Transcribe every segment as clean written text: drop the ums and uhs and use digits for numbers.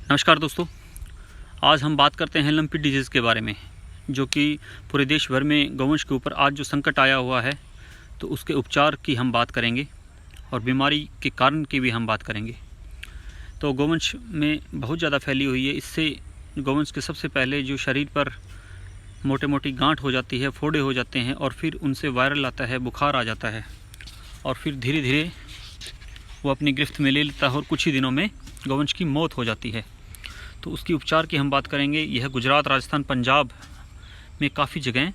नमस्कार दोस्तों, आज हम बात करते हैं लंपी डिजीज़ के बारे में, जो कि पूरे देश भर में गौवंश के ऊपर आज जो संकट आया हुआ है, तो उसके उपचार की हम बात करेंगे और बीमारी के कारण की भी हम बात करेंगे। तो गौवंश में बहुत ज़्यादा फैली हुई है। इससे गौवंश के सबसे पहले जो शरीर पर मोटे मोटी गांठ हो जाती है, फोड़े हो जाते हैं और फिर उनसे वायरल आता है, बुखार आ जाता है और फिर धीरे धीरे वो अपनी गिरफ्त में ले लेता है और कुछ ही दिनों में गौवंश की मौत हो जाती है। तो उसकी उपचार की हम बात करेंगे। यह गुजरात, राजस्थान, पंजाब में काफ़ी जगह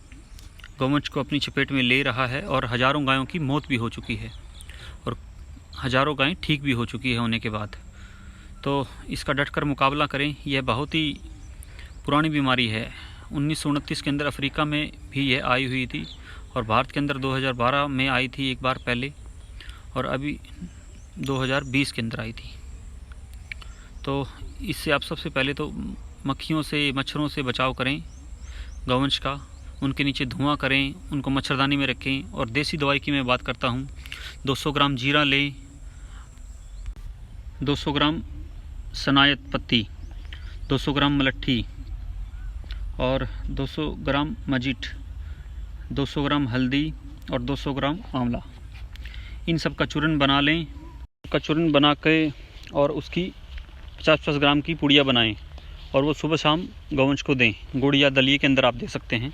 गौवंश को अपनी चपेट में ले रहा है और हज़ारों गायों की मौत भी हो चुकी है और हज़ारों गायें ठीक भी हो चुकी है होने के बाद। तो इसका डटकर मुकाबला करें। यह बहुत ही पुरानी बीमारी है। 1929 के अंदर अफ्रीका में भी यह आई हुई थी और भारत के अंदर 2012 में आई थी एक बार पहले, और अभी 2020 के अंदर आई थी। तो इससे आप सबसे पहले तो मक्खियों से, मच्छरों से बचाव करें गौवंश का। उनके नीचे धुआं करें, उनको मच्छरदानी में रखें। और देसी दवाई की मैं बात करता हूँ। 200 ग्राम जीरा लें, 200 ग्राम सनायत पत्ती, 200 ग्राम मलट्ठी और 200 ग्राम मजीठ, 200 ग्राम हल्दी और 200 ग्राम आंवला। इन सब का चूर्ण बना लें। का चूर्ण बना के और उसकी 50-50 ग्राम की पुड़िया बनाएं और वो सुबह शाम गौवंश को दें। गुड़ या दलिए के अंदर आप दे सकते हैं।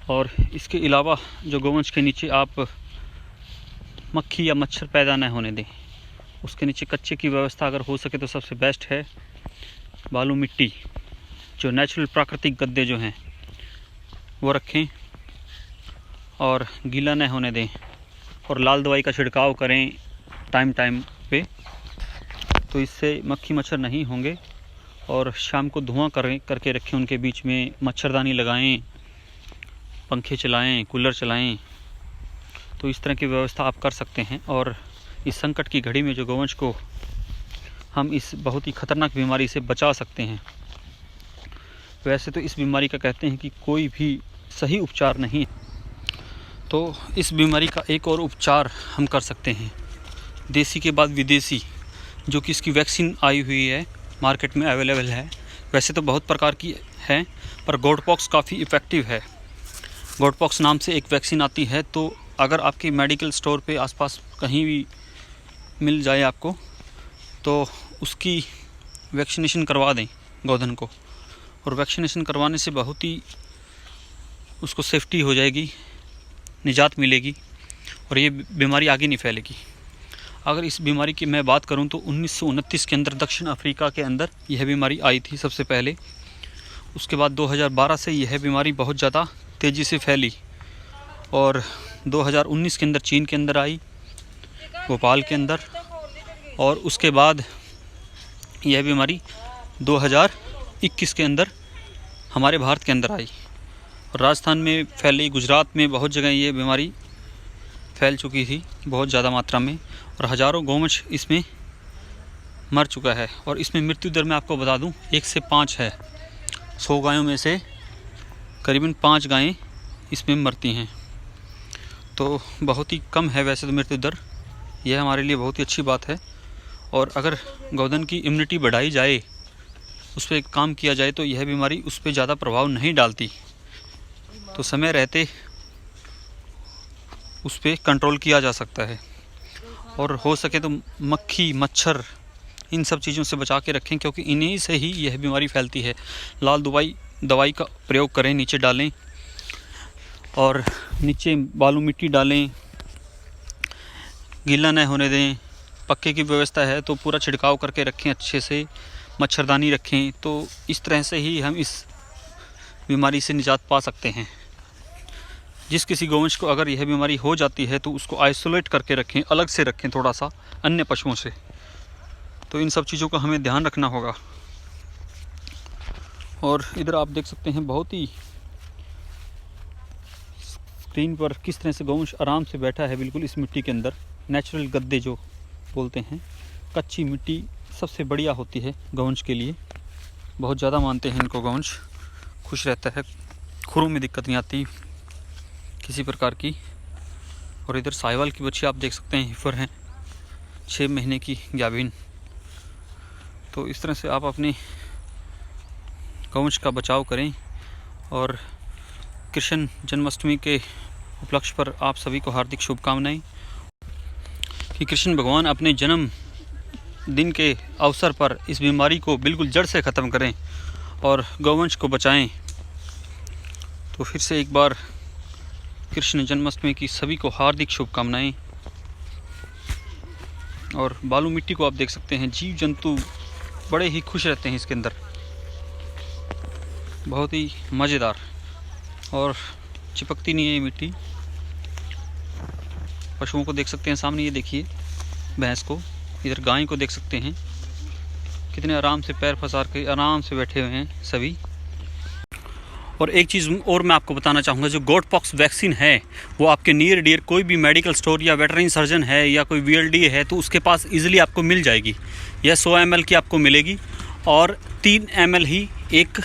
और इसके अलावा जो गौवंश के नीचे आप मक्खी या मच्छर पैदा न होने दें, उसके नीचे कच्चे की व्यवस्था अगर हो सके तो सबसे बेस्ट है। बालू मिट्टी, जो नेचुरल प्राकृतिक गद्दे जो हैं वो रखें और गीला न होने दें। और लाल दवाई का छिड़काव करें टाइम टाइम पे, तो इससे मक्खी मच्छर नहीं होंगे। और शाम को धुआं करके रखें उनके बीच में। मच्छरदानी लगाएं, पंखे चलाएं, कूलर चलाएं। तो इस तरह की व्यवस्था आप कर सकते हैं। और इस संकट की घड़ी में जो गौवंश को हम इस बहुत ही ख़तरनाक बीमारी से बचा सकते हैं। वैसे तो इस बीमारी का कहते हैं कि कोई भी सही उपचार नहीं, तो इस बीमारी का एक और उपचार हम कर सकते हैं, देसी के बाद विदेशी, जो कि इसकी वैक्सीन आई हुई है, मार्केट में अवेलेबल है। वैसे तो बहुत प्रकार की है, पर गोटपॉक्स काफ़ी इफ़ेक्टिव है। गोटपॉक्स नाम से एक वैक्सीन आती है। तो अगर आपके मेडिकल स्टोर पे आसपास कहीं भी मिल जाए आपको, तो उसकी वैक्सीनेशन करवा दें गौधन को। और वैक्सीनेशन करवाने से बहुत ही उसको सेफ्टी हो जाएगी, निजात मिलेगी और ये बीमारी आगे नहीं फैलेगी। अगर इस बीमारी की मैं बात करूं तो 1929 के अंदर दक्षिण अफ्रीका के अंदर यह बीमारी आई थी सबसे पहले। उसके बाद 2012 से यह बीमारी बहुत ज़्यादा तेज़ी से फैली और 2019 के अंदर चीन के अंदर आई, भोपाल के अंदर। और उसके बाद यह बीमारी 2021 के अंदर हमारे भारत के अंदर आई और राजस्थान में फैली। गुजरात में बहुत जगह ये बीमारी फैल चुकी थी बहुत ज़्यादा मात्रा में और हज़ारों गौवंश इसमें मर चुका है। और इसमें मृत्यु दर मैं आपको बता दूं 1 से 5 है। 100 गायों में से करीबन 5 गायें इसमें मरती हैं। तो बहुत ही कम है वैसे तो मृत्यु दर। यह हमारे लिए बहुत ही अच्छी बात है। और अगर गौधन की इम्यूनिटी बढ़ाई जाए, उस पर काम किया जाए, तो यह बीमारी उस पर ज़्यादा प्रभाव नहीं डालती। तो समय रहते उस पर कंट्रोल किया जा सकता है। और हो सके तो मक्खी, मच्छर, इन सब चीज़ों से बचा के रखें, क्योंकि इन्हीं से ही यह बीमारी फैलती है। लाल दवाई का प्रयोग करें, नीचे डालें और नीचे बालू मिट्टी डालें, गीला न होने दें। पक्के की व्यवस्था है तो पूरा छिड़काव करके रखें अच्छे से, मच्छरदानी रखें। तो इस तरह से ही हम इस बीमारी से निजात पा सकते हैं। जिस किसी गौवंश को अगर यह बीमारी हो जाती है तो उसको आइसोलेट करके रखें, अलग से रखें थोड़ा सा अन्य पशुओं से। तो इन सब चीज़ों का हमें ध्यान रखना होगा। और इधर आप देख सकते हैं बहुत ही स्क्रीन पर किस तरह से गौवंश आराम से बैठा है बिल्कुल इस मिट्टी के अंदर। नेचुरल गद्दे जो बोलते हैं, कच्ची मिट्टी सबसे बढ़िया होती है गौवंश के लिए। बहुत ज़्यादा मानते हैं इनको गौवंश, खुश रहता है, खुरों में दिक्कत नहीं आती किसी प्रकार की। और इधर साहिवाल की बच्ची आप देख सकते हैं, हिफर हैं, 6 महीने की गाभिन। तो इस तरह से आप अपनी गौवंश का बचाव करें। और कृष्ण जन्माष्टमी के उपलक्ष्य पर आप सभी को हार्दिक शुभकामनाएं कि कृष्ण भगवान अपने जन्म दिन के अवसर पर इस बीमारी को बिल्कुल जड़ से ख़त्म करें और गौवंश को बचाएं। तो फिर से एक बार कृष्ण जन्माष्टमी की सभी को हार्दिक शुभकामनाएं। और बालू मिट्टी को आप देख सकते हैं, जीव जंतु बड़े ही खुश रहते हैं इसके अंदर, बहुत ही मज़ेदार और चिपकती नहीं है ये मिट्टी। पशुओं को देख सकते हैं सामने, ये देखिए भैंस को, इधर गाय को देख सकते हैं, कितने आराम से पैर फंसा के आराम से बैठे हुए हैं सभी। और एक चीज़ और मैं आपको बताना चाहूँगा, जो गोट पॉक्स वैक्सीन है वो आपके नियर डियर कोई भी मेडिकल स्टोर या वेटरनरी सर्जन है या कोई VLD है तो उसके पास इजीली आपको मिल जाएगी। यह 100 ml की आपको मिलेगी और 3 ml ही एक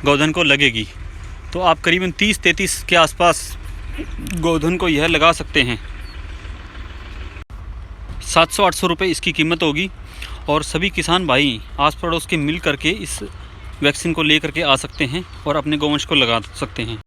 गोधन को लगेगी। तो आप करीबन 30-33 के आसपास गोधन को यह लगा सकते हैं। 700-800 रुपये इसकी कीमत होगी। और सभी किसान भाई आस पड़ोस के मिल करके इस वैक्सीन को ले करके आ सकते हैं और अपने गौवंश को लगा सकते हैं।